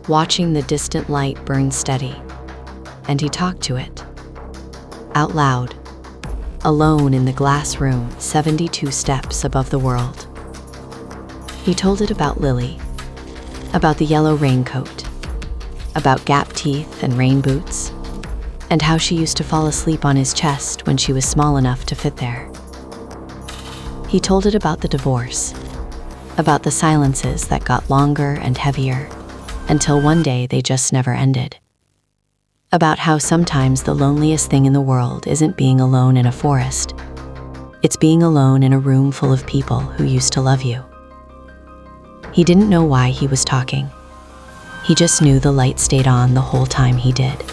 watching the distant light burn steady. And he talked to it. Out loud. Alone in the glass room 72 steps above the world. He told it about Lily. About the yellow raincoat. About gap teeth and rain boots. And how she used to fall asleep on his chest when she was small enough to fit there. He told it about the divorce. About the silences that got longer and heavier, until one day they just never ended. About how sometimes the loneliest thing in the world isn't being alone in a forest. It's being alone in a room full of people who used to love you. He didn't know why he was talking. He just knew the light stayed on the whole time he did.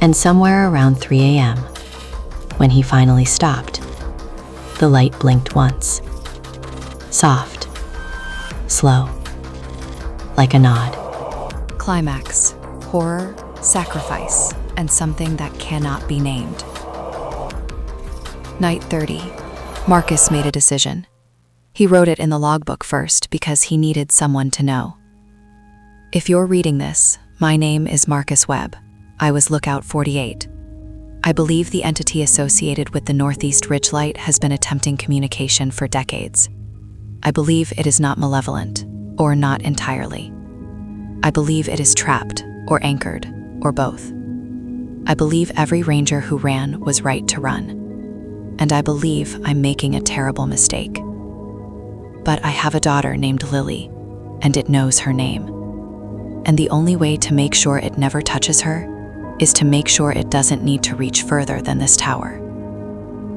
And somewhere around 3 a.m., when he finally stopped, the light blinked once. Soft, slow, like a nod. Climax, horror, sacrifice, and something that cannot be named. Night 30. Marcus made a decision. He wrote it in the logbook first because he needed someone to know. If you're reading this, my name is Marcus Webb. I was Lookout 48. I believe the entity associated with the Northeast Ridge Light has been attempting communication for decades. I believe it is not malevolent, or not entirely. I believe it is trapped, or anchored, or both. I believe every ranger who ran was right to run. And I believe I'm making a terrible mistake. But I have a daughter named Lily, and it knows her name. And the only way to make sure it never touches her is to make sure it doesn't need to reach further than this tower.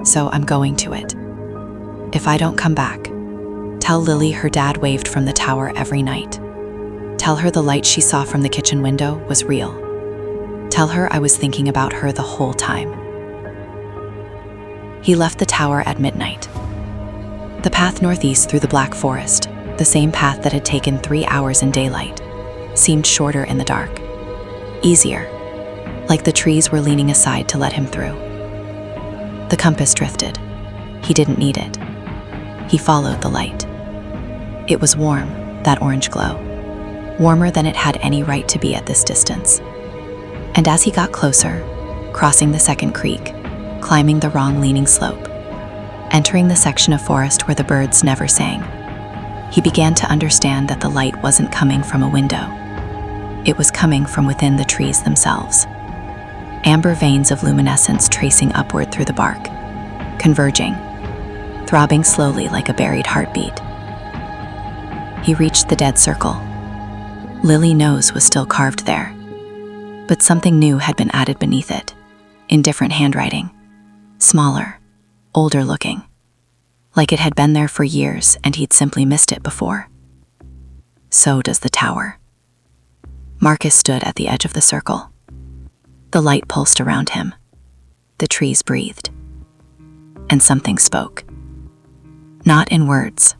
So I'm going to it. If I don't come back, tell Lily her dad waved from the tower every night. Tell her the light she saw from the kitchen window was real. Tell her I was thinking about her the whole time. He left the tower at midnight. The path northeast through the Black Forest, the same path that had taken 3 hours in daylight, seemed shorter in the dark. Easier, like the trees were leaning aside to let him through. The compass drifted. He didn't need it. He followed the light. It was warm, that orange glow. Warmer than it had any right to be at this distance. And as he got closer, crossing the second creek, climbing the wrong leaning slope, entering the section of forest where the birds never sang, he began to understand that the light wasn't coming from a window. It was coming from within the trees themselves. Amber veins of luminescence tracing upward through the bark, converging, throbbing slowly like a buried heartbeat. He reached the dead circle. Lily's nose was still carved there, but something new had been added beneath it, in different handwriting, smaller, older looking, like it had been there for years and he'd simply missed it before. So does the tower. Marcus stood at the edge of the circle. The light pulsed around him. The trees breathed. And something spoke. Not in words,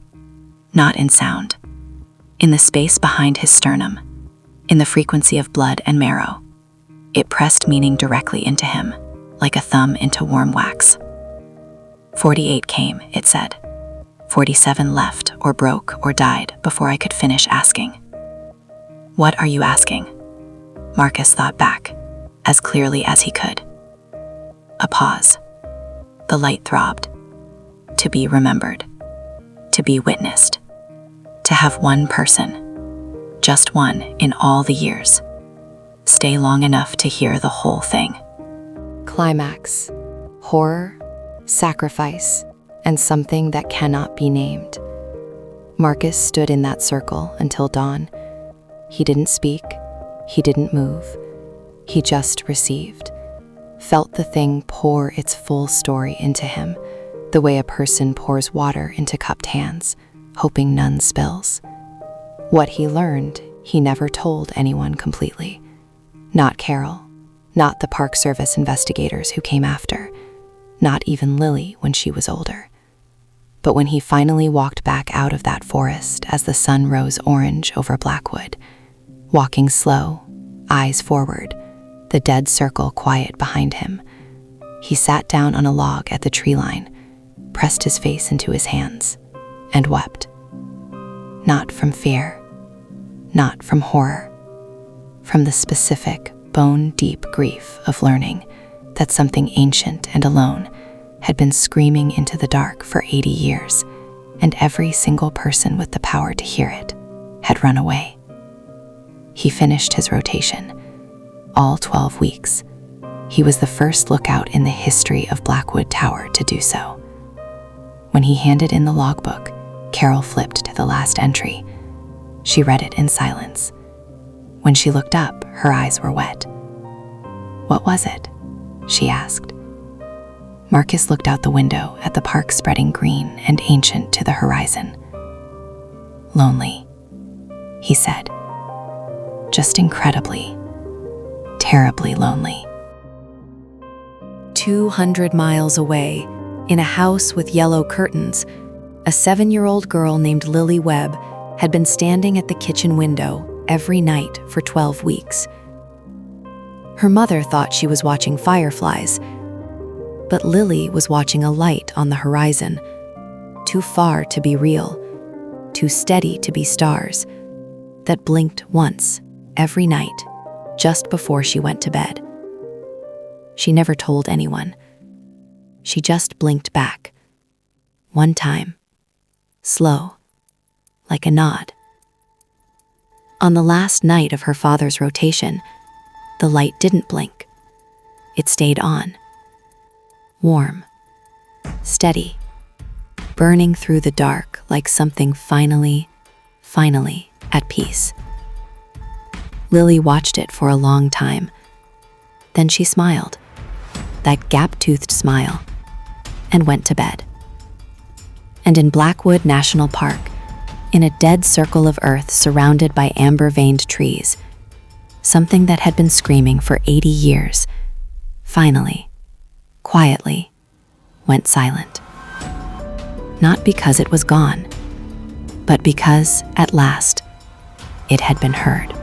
not in sound. In the space behind his sternum, in the frequency of blood and marrow, it pressed meaning directly into him, like a thumb into warm wax. 48 came, it said. 47 left, or broke, or died before I could finish asking. What are you asking? Marcus thought back, as clearly as he could. A pause. The light throbbed. To be remembered. To be witnessed. To have one person, just one in all the years, stay long enough to hear the whole thing. Climax, horror, sacrifice, and something that cannot be named. Marcus stood in that circle until dawn. He didn't speak. He didn't move. He just received, felt the thing pour its full story into him, the way a person pours water into cupped hands, hoping none spills. What he learned, he never told anyone completely. Not Carol, not the Park Service investigators who came after, not even Lily when she was older. But when he finally walked back out of that forest as the sun rose orange over Blackwood, walking slow, eyes forward, the dead circle quiet behind him, he sat down on a log at the tree line, pressed his face into his hands, and wept. Not from fear, not from horror, from the specific, bone-deep grief of learning that something ancient and alone had been screaming into the dark for 80 years, and every single person with the power to hear it had run away. He finished his rotation, all 12 weeks. He was the first lookout in the history of Blackwood Tower to do so. When he handed in the logbook, Carol flipped to the last entry. She read it in silence. When she looked up, her eyes were wet. "What was it?" she asked. Marcus looked out the window at the park spreading green and ancient to the horizon. "Lonely," he said. "Just incredibly, terribly lonely." 200 miles away, in a house with yellow curtains, a 7-year-old girl named Lily Webb had been standing at the kitchen window every night for 12 weeks. Her mother thought she was watching fireflies, but Lily was watching a light on the horizon, too far to be real, too steady to be stars, that blinked once every night just before she went to bed. She never told anyone. She just blinked back. One time. Slow. Like a nod. On the last night of her father's rotation, the light didn't blink. It stayed on. Warm. Steady. Burning through the dark like something finally at peace. Lily watched it for a long time. Then she smiled. That gap-toothed smile, and went to bed. And in Blackwood National Park, in a dead circle of earth surrounded by amber-veined trees, something that had been screaming for 80 years, finally, quietly, went silent. Not because it was gone, but because, at last, it had been heard.